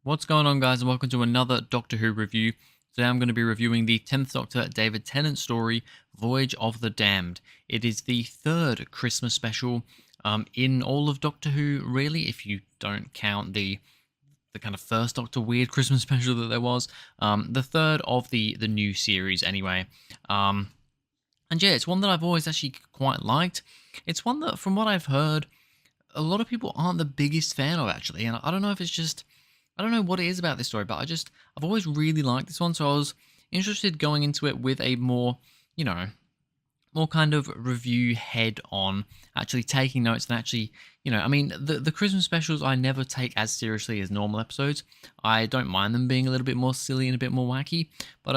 What's going on, guys, and welcome to another Doctor Who review. Today I'm going to be reviewing the 10th Doctor David Tennant story, Voyage of the Damned. It is the third Christmas special in all of Doctor Who, really, if you don't count the kind of first Doctor weird Christmas special that there was. The third of the new series, anyway. And yeah, it's one that I've always actually quite liked. It's one that, from what I've heard, a lot of people aren't the biggest fan of, actually, and I don't know if it's just I don't know what it is about this story, but I've always really liked this one, so I was interested going into it with a more, you know, more kind of review head on, actually taking notes and actually, I mean, the Christmas specials I never take as seriously as normal episodes. I don't mind them being a little bit more silly and a bit more wacky, but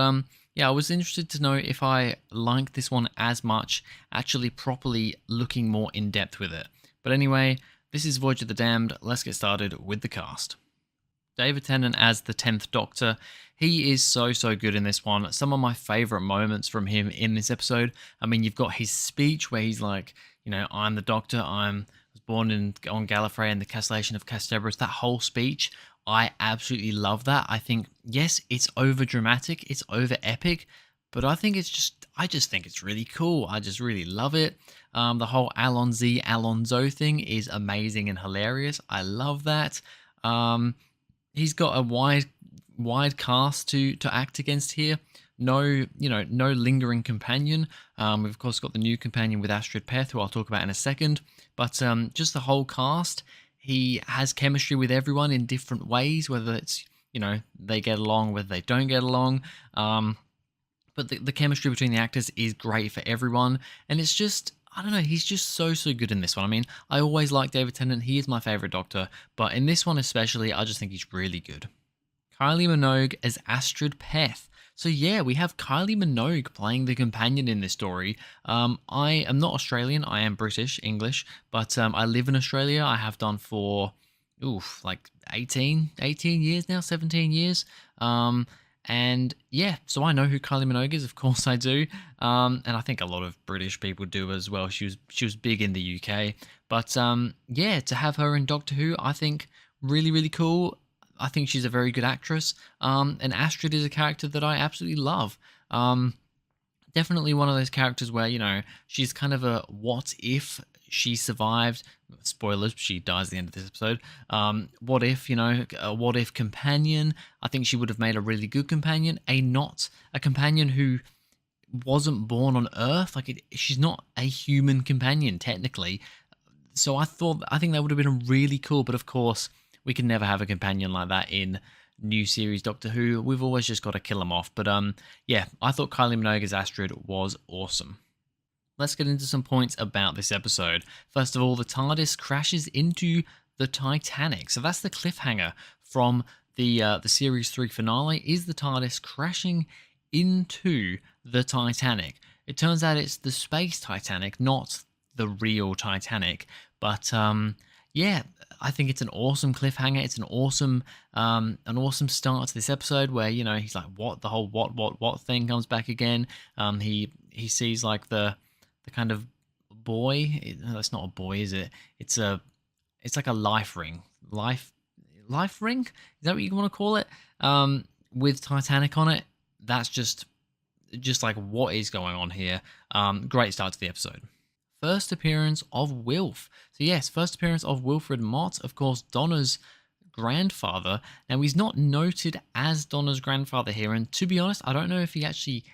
yeah, I was interested to know if I like this one as much, actually properly looking more in depth with it. But anyway, this is Voyage of the Damned. Let's get started with the cast. David Tennant as the 10th Doctor. He is so good in this one. Some of my favourite moments from him in this episode. I mean, you've got his speech where he's like, I'm the Doctor. Was born on Gallifrey and the castellation of Castabris. That whole speech, I absolutely love that. I think, yes, it's over dramatic, it's over epic, but I just think it's really cool. I just really love it. The whole Alonzo thing is amazing and hilarious. I love that. He's got a wide cast to act against here. No lingering companion. We've of course got the new companion with Astrid Peth, who I'll talk about in a second. But just the whole cast, he has chemistry with everyone in different ways, whether it's they get along, whether they don't get along. But the chemistry between the actors is great for everyone, and it's just, I don't know, he's just so good in this one. I mean, I always like David Tennant. He is my favourite Doctor, but in this one especially, I just think he's really good. Kylie Minogue as Astrid Peth. So yeah, we have Kylie Minogue playing the companion in this story. I am not Australian, I am British, English, but I live in Australia. I have done for, like 18 years now, 17 years. And yeah, so I know who Kylie Minogue is, of course I do, and I think a lot of British people do as well. She was big in the UK, but yeah, to have her in Doctor Who, I think really cool. I think she's a very good actress, and Astrid is a character that I absolutely love. Definitely one of those characters where she's kind of a what if she survived. Spoilers, she dies at the end of this episode. What if, a what if companion? I think she would have made a really good companion. A companion who wasn't born on Earth. She's not a human companion technically. So I think that would have been really cool. But of course, we can never have a companion like that in new series Doctor Who. We've always just got to kill them off. But yeah, I thought Kylie Minogue as Astrid was awesome. Let's get into some points about this episode. First of all, the TARDIS crashes into the Titanic. So that's the cliffhanger from the Series 3 finale, is the TARDIS crashing into the Titanic. It turns out it's the space Titanic, not the real Titanic. But yeah, I think it's an awesome cliffhanger. It's an awesome start to this episode where, he's like, what? The whole what thing comes back again. He sees like the kind of buoy. No, it's not a buoy, is it? It's like a life ring. Life ring? Is that what you want to call it? With Titanic on it. That's just like, what is going on here? Great start to the episode. First appearance of Wilf. So yes, first appearance of Wilfred Mott, of course, Donna's grandfather. Now, he's not noted as Donna's grandfather here, and to be honest, I don't know if he actually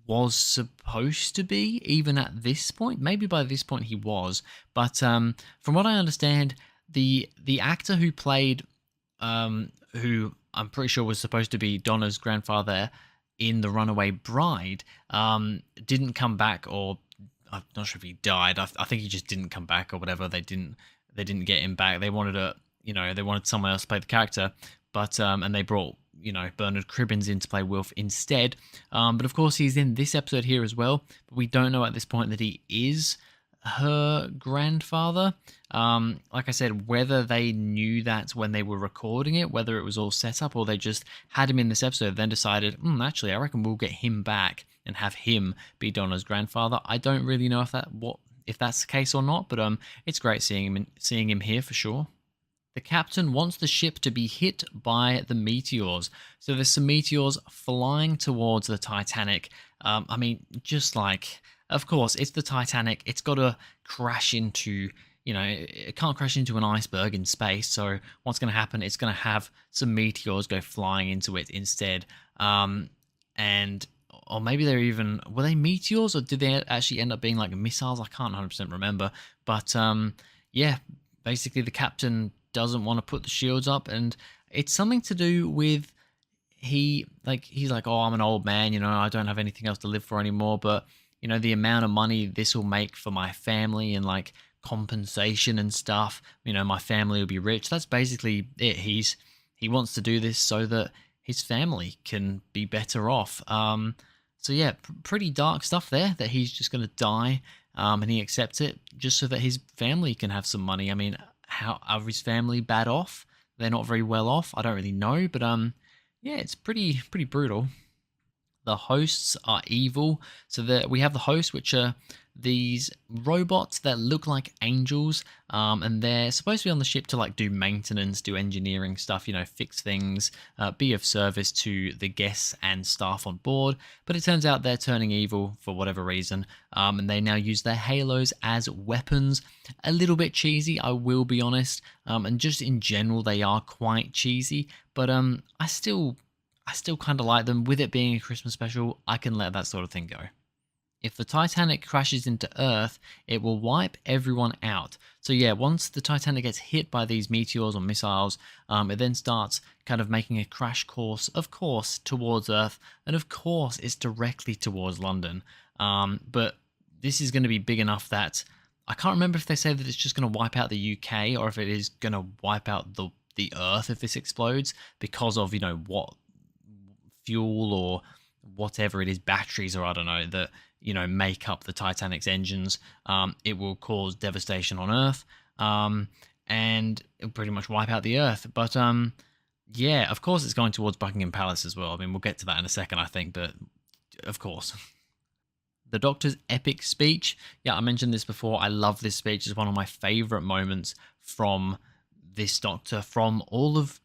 was supposed to be, even at this point. Maybe by this point he was, but from what I understand, the actor who played, who I'm pretty sure was supposed to be Donna's grandfather in The Runaway Bride, didn't come back, or I'm not sure if he died. I think he just didn't come back or whatever. They didn't get him back. They wanted they wanted someone else to play the character, but and they brought Bernard Cribbins in to play Wilf instead. But of course, he's in this episode here as well. But we don't know at this point that he is her grandfather. Like I said, whether they knew that when they were recording it, whether it was all set up, or they just had him in this episode, then decided, actually, I reckon we'll get him back and have him be Donna's grandfather. I don't really know if that's the case or not, but it's great seeing him here for sure. The captain wants the ship to be hit by the meteors. So there's some meteors flying towards the Titanic. I mean, just like, of course, it's the Titanic. It's got to crash into, it can't crash into an iceberg in space. So what's going to happen? It's going to have some meteors go flying into it instead. And or maybe they're even, were they meteors or did they actually end up being like missiles? I can't 100% remember. But yeah, basically the captain doesn't want to put the shields up, and it's something to do with he's like, oh, I'm an old man, I don't have anything else to live for anymore, but the amount of money this will make for my family and like compensation and stuff, my family will be rich. That's basically it. He wants to do this so that his family can be better off. So yeah, pretty dark stuff there, that he's just going to die, and he accepts it just so that his family can have some money. I mean, how are his family bad off? They're not very well off. I don't really know, but yeah, it's pretty brutal. The hosts are evil. So that we have the hosts, which are these robots that look like angels, and they're supposed to be on the ship to like do maintenance, do engineering stuff, fix things, be of service to the guests and staff on board. But it turns out they're turning evil for whatever reason, and they now use their halos as weapons. A little bit cheesy, I will be honest, and just in general they are quite cheesy. But I still kind of like them. With it being a Christmas special, I can let that sort of thing go. If the Titanic crashes into Earth, it will wipe everyone out. So yeah, once the Titanic gets hit by these meteors or missiles, it then starts kind of making a crash course, of course, towards Earth, and of course, it's directly towards London. But this is going to be big enough that I can't remember if they say that it's just going to wipe out the UK or if it is going to wipe out the Earth if this explodes because of what fuel or whatever it is, batteries or I don't know, that make up the Titanic's engines. It will cause devastation on Earth, and it'll pretty much wipe out the Earth. But yeah, of course it's going towards Buckingham Palace as well. I mean, we'll get to that in a second, I think, but of course. The Doctor's epic speech. Yeah, I mentioned this before. I love this speech. It's one of my favorite moments from this Doctor, from all of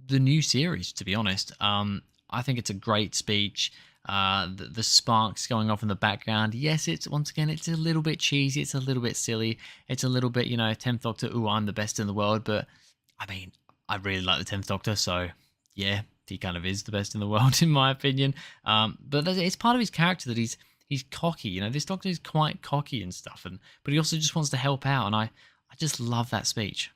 the new series, to be honest. I think it's a great speech. The sparks going off in the background. Yes, it's once again, it's a little bit cheesy. It's a little bit silly. It's a little bit, 10th Doctor, ooh, I'm the best in the world. But I mean, I really like the 10th Doctor. So yeah, he kind of is the best in the world, in my opinion. But it's part of his character that he's cocky. This Doctor is quite cocky and stuff. But he also just wants to help out. And I just love that speech.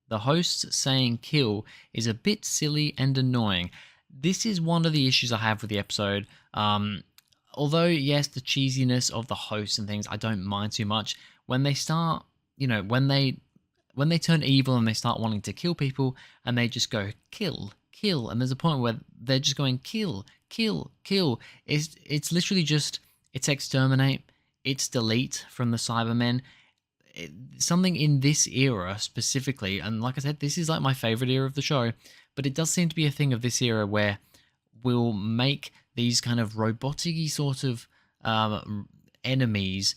The host saying kill is a bit silly and annoying. This is one of the issues I have with the episode. Although, yes, the cheesiness of the hosts and things, I don't mind too much. When they start, when they turn evil and they start wanting to kill people and they just go kill, kill. And there's a point where they're just going kill, kill, kill. It's literally just, it's exterminate, it's delete from the Cybermen. Something in this era specifically, and like I said, this is like my favorite era of the show, but it does seem to be a thing of this era where we'll make these kind of robotic-y sort of enemies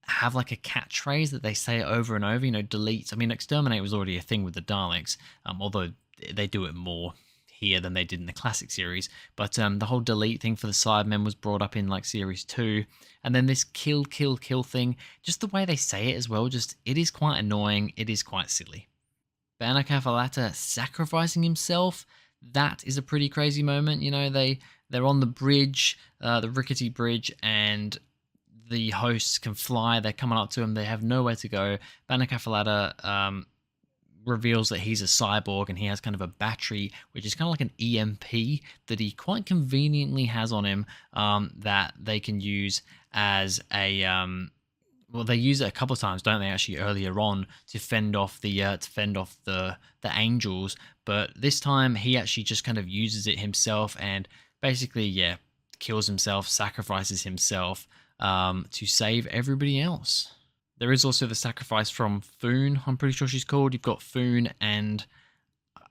have like a catchphrase that they say over and over, delete. I mean, exterminate was already a thing with the Daleks, although they do it more here than they did in the classic series. But the whole delete thing for the Cybermen was brought up in like series 2. And then this kill, kill, kill thing, just the way they say it as well, just it is quite annoying. It is quite silly. Banakafalata sacrificing himself, that is a pretty crazy moment. They're on the bridge, the rickety bridge, and the hosts can fly. They're coming up to him. They have nowhere to go. Banakafalata reveals that he's a cyborg and he has kind of a battery, which is kind of like an EMP that he quite conveniently has on him, that they can use as a well, they use it a couple of times, don't they? Actually, earlier on to fend off the angels, but this time he actually just kind of uses it himself and basically, yeah, kills himself, sacrifices himself to save everybody else. There is also the sacrifice from Foon. I'm pretty sure she's called. You've got Foon and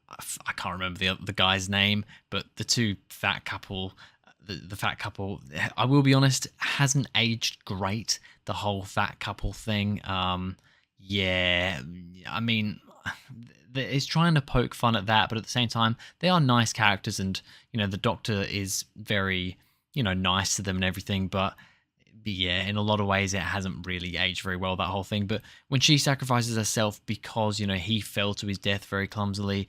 I can't remember the guy's name, but the two fat couple. The fat couple, I will be honest, hasn't aged great. The whole fat couple thing. Yeah, I mean, it's trying to poke fun at that, but at the same time, they are nice characters, and the Doctor is very nice to them and everything, but yeah, in a lot of ways, it hasn't really aged very well, that whole thing. But when she sacrifices herself because, he fell to his death very clumsily,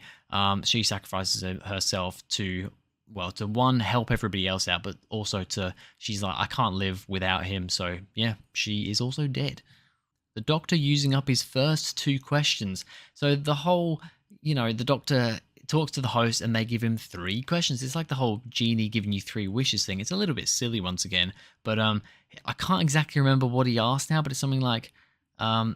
she sacrifices herself to, well, to one, help everybody else out, but also she's like, I can't live without him. So yeah, she is also dead. The Doctor using up his first two questions. So the whole, the Doctor talks to the host and they give him three questions. It's like the whole genie giving you three wishes thing. It's a little bit silly once again, but I can't exactly remember what he asked now, but it's something like, well,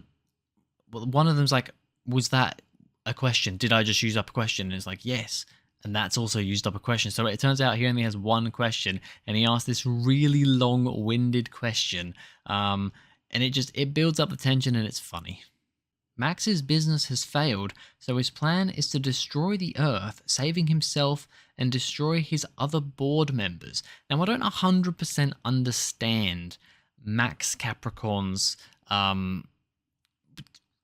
one of them's like, was that a question? Did I just use up a question? And it's like, yes. And that's also used up a question. So it turns out he only has one question, and he asked this really long-winded question. And it builds up the tension, and it's funny. Max's business has failed, so his plan is to destroy the Earth, saving himself and destroy his other board members. Now, I don't 100% understand Max Capricorn's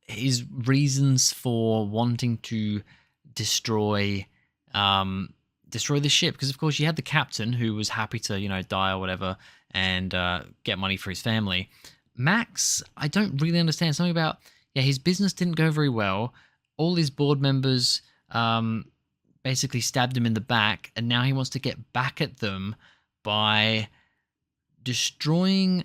his reasons for wanting to destroy the ship, because of course you had the captain who was happy to die or whatever and get money for his family. Max, I don't really understand. Something about, yeah, his business didn't go very well. All his board members basically stabbed him in the back, and now he wants to get back at them by destroying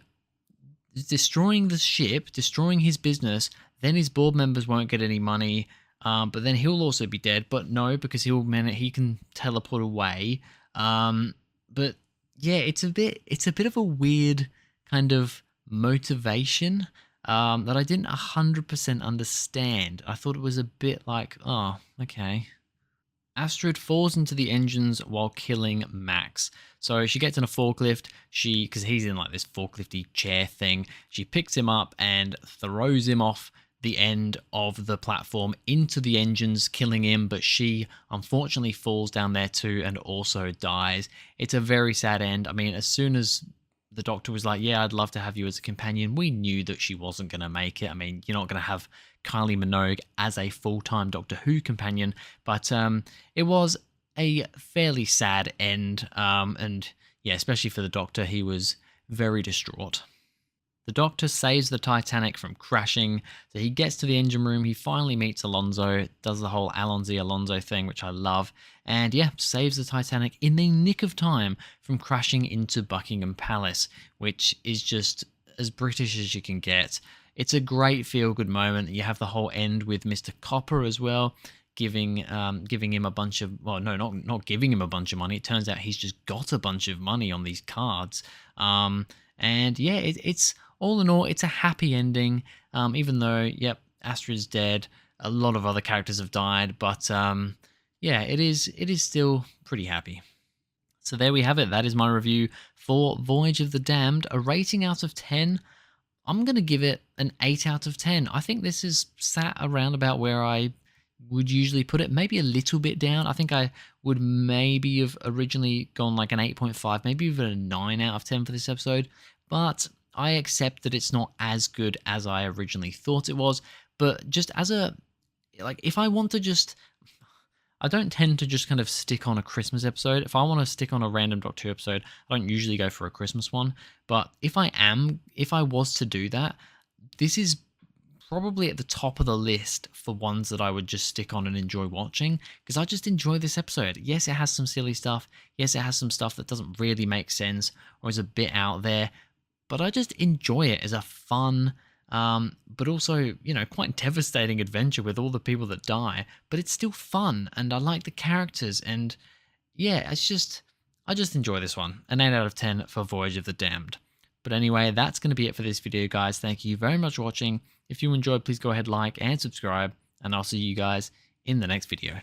the ship, destroying his business. Then his board members won't get any money, but then he'll also be dead. But no, because he can teleport away. But yeah, it's a bit of a weird kind of motivation that I didn't 100% understand. I thought it was a bit like, oh, okay. Astrid falls into the engines while killing Max. So she gets in a forklift, because he's in like this forklifty chair thing, she picks him up and throws him off the end of the platform into the engines, killing him, but she unfortunately falls down there too and also dies. It's a very sad end. I mean, as soon as the Doctor was like, yeah, I'd love to have you as a companion, we knew that she wasn't going to make it. I mean, you're not going to have Kylie Minogue as a full-time Doctor Who companion, but it was a fairly sad end, and yeah, especially for the Doctor, he was very distraught. The Doctor saves the Titanic from crashing, so he gets to the engine room, he finally meets Alonso, does the whole Alonso thing, which I love, and yeah, saves the Titanic in the nick of time from crashing into Buckingham Palace, which is just as British as you can get. It's a great feel-good moment. You have the whole end with Mr. Copper as well, giving him a bunch of, well, no, not giving him a bunch of money. It turns out he's just got a bunch of money on these cards. And yeah, it's all in all, it's a happy ending, even though, yep, Astrid's dead. A lot of other characters have died, but yeah, it is still pretty happy. So there we have it. That is my review for Voyage of the Damned. A rating out of 10. I'm going to give it an 8 out of 10. I think this is sat around about where I would usually put it, maybe a little bit down. I think I would maybe have originally gone like an 8.5, maybe even a 9 out of 10 for this episode, but I accept that it's not as good as I originally thought it was. But just as a, like, if I want to just, I don't tend to just kind of stick on a Christmas episode. If I want to stick on a random Doctor Who episode, I don't usually go for a Christmas one. But if I was to do that, this is probably at the top of the list for ones that I would just stick on and enjoy watching, because I just enjoy this episode. Yes, it has some silly stuff. Yes, it has some stuff that doesn't really make sense or is a bit out there, but I just enjoy it as a fun, but also, quite devastating adventure with all the people that die, but it's still fun, and I like the characters, and yeah, I just enjoy this one. An 8 out of 10 for Voyage of the Damned. But anyway, that's going to be it for this video, guys. Thank you very much for watching. If you enjoyed, please go ahead, like and subscribe, and I'll see you guys in the next video.